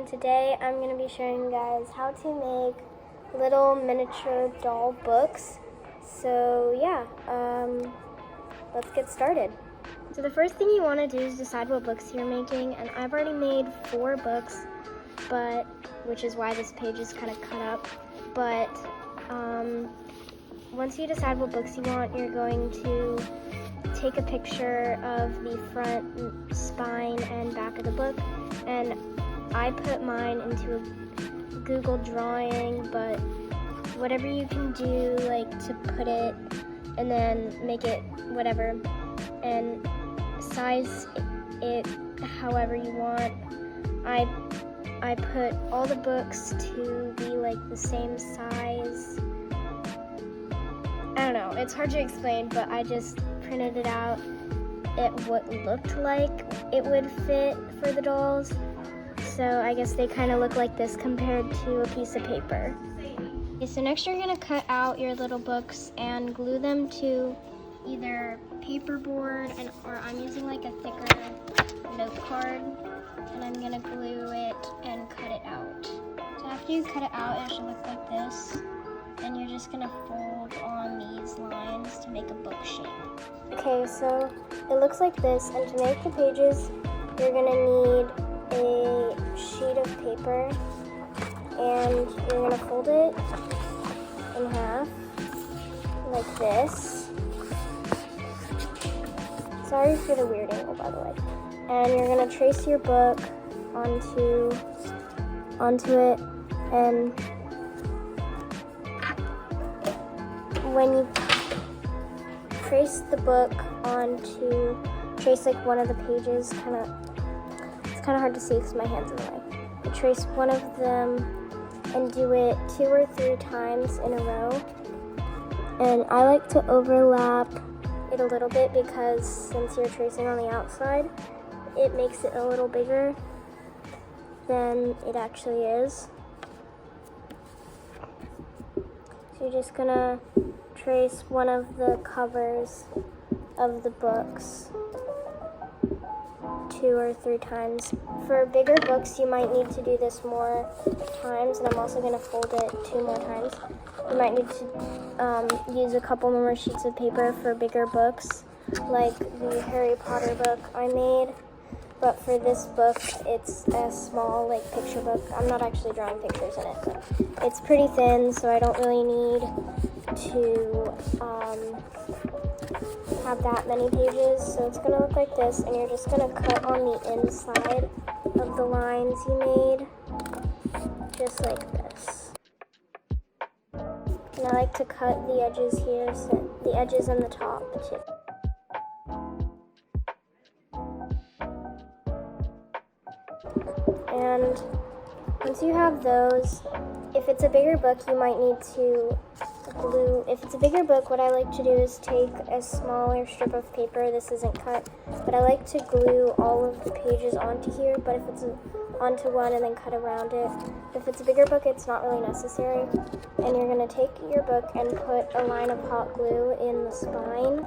today I'm going to be showing you guys how to make little miniature doll books. So yeah, let's get started. So the first thing you want to do is decide what books you're making, and I've already made 4 books, which is why this page is kind of cut up. But once you decide what books you want, you're going to take a picture of the front, spine, and back of the book, and I put mine into a Google Drawing, but whatever you can do, like to put it and then make it whatever and size it however you want. I put all the books to be like the same size. I don't know, it's hard to explain, but I just printed it out what looked like it would fit for the dolls. So I guess they kind of look like this compared to a piece of paper. Okay, so next you're going to cut out your little books and glue them to either paperboard, or I'm using like a thicker note card, and I'm going to glue it and cut it out. So after you cut it out, it should look like this. And you're just going to fold on these lines to make a book shape. Okay, so it looks like this, and to make the pages, you're going to need a sheet of paper, and you're going to fold it in half like this. Sorry for the weird angle, by the way. And you're going to trace your book onto it, and when you trace the book trace like one of the pages, it's kind of hard to see because my hand's in the way. You trace one of them and do it 2 or 3 times in a row. And I like to overlap it a little bit because since you're tracing on the outside, it makes it a little bigger than it actually is. So you're just gonna trace one of the covers of the books 2 or 3 times. For bigger books, you might need to do this more times, and I'm also going to fold it 2 more times. You might need to use a couple more sheets of paper for bigger books, like the Harry Potter book I made. But for this book, it's a small, like, picture book. I'm not actually drawing pictures in it, but it's pretty thin, so I don't really need to have that many pages. So it's going to look like this, and you're just going to cut on the inside of the lines you made, just like this. And I like to cut the edges here, so the edges and the top too. And once you have those, if it's a bigger book, you might need to glue. If it's a bigger book, what I like to do is take a smaller strip of paper. This isn't cut, but I like to glue all of the pages onto here, but if it's onto one and then cut around it. If it's a bigger book, it's not really necessary. And you're going to take your book and put a line of hot glue in the spine.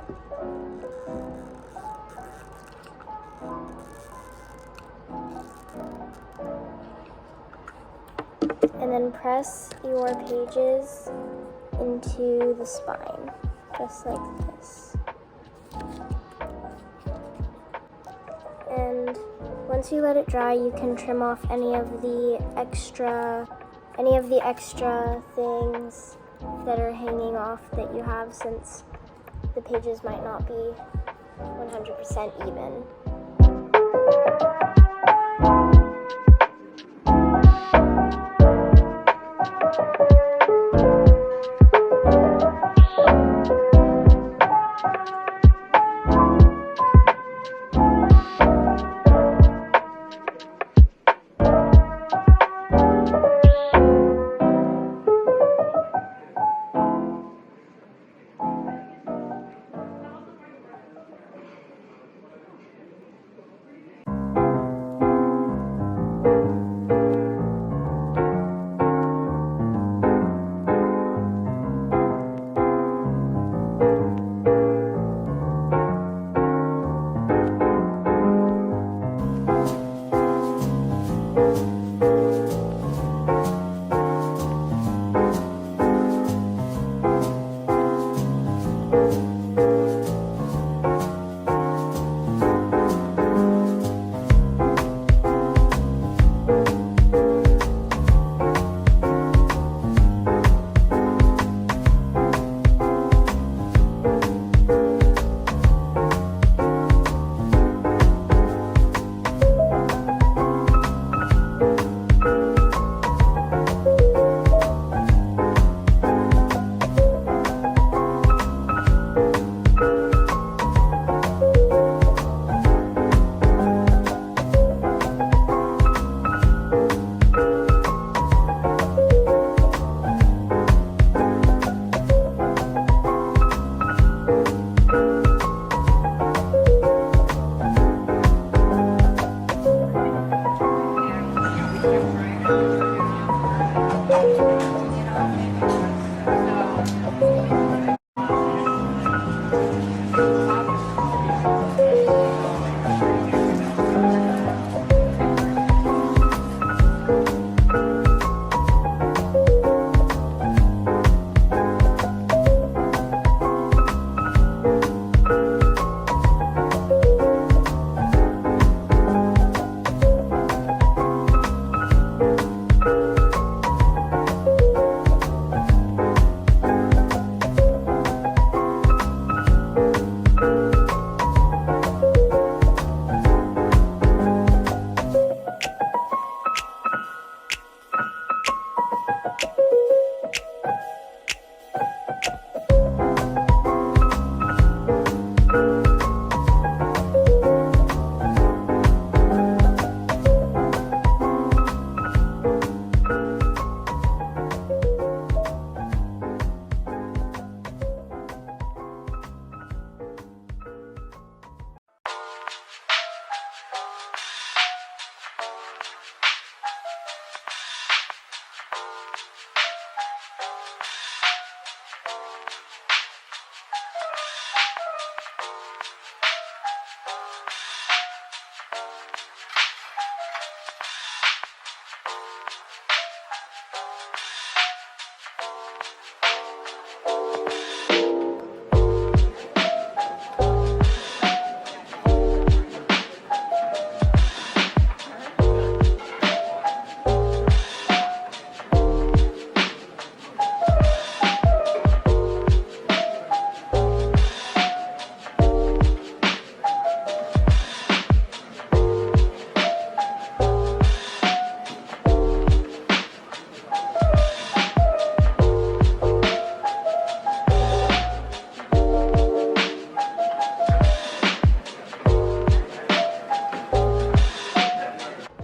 And then press your pages into the spine, just like this. And once you let it dry, you can trim off any of the extra things that are hanging off that you have, since the pages might not be 100% even.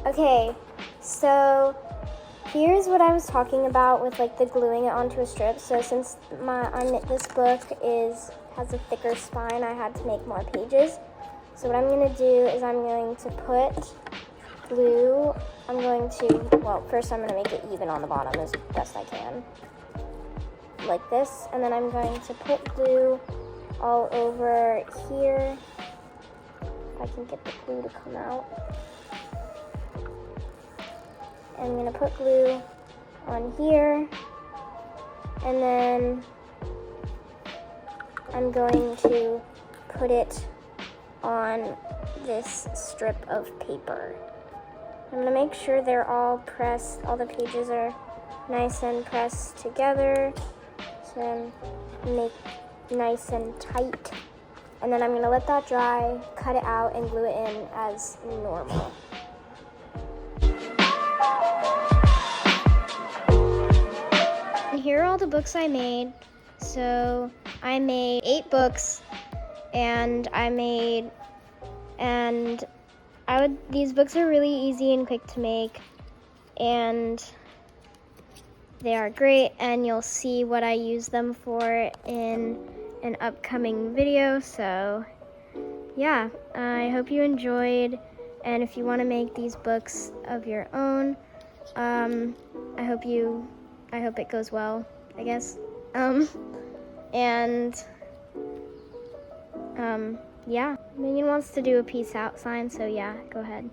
Okay, so here's what I was talking about with like the gluing it onto a strip. So since this book has a thicker spine, I had to make more pages. So what I'm going to do is I'm going to put glue. First I'm going to make it even on the bottom as best I can, like this. And then I'm going to put glue all over here. If I can get the glue to come out. I'm going to put glue on here, and then I'm going to put it on this strip of paper. I'm going to make sure they're all pressed, all the pages are nice and pressed together, so make nice and tight. And then I'm going to let that dry, cut it out, and glue it in as normal. And here are all the books I made. So I made 8 books, and these books are really easy and quick to make, and they are great, and you'll see what I use them for in an upcoming video. So yeah, I hope you enjoyed, and if you want to make these books of your own, I hope it goes well, I guess. Yeah, Megan wants to do a peace out sign, so yeah, go ahead.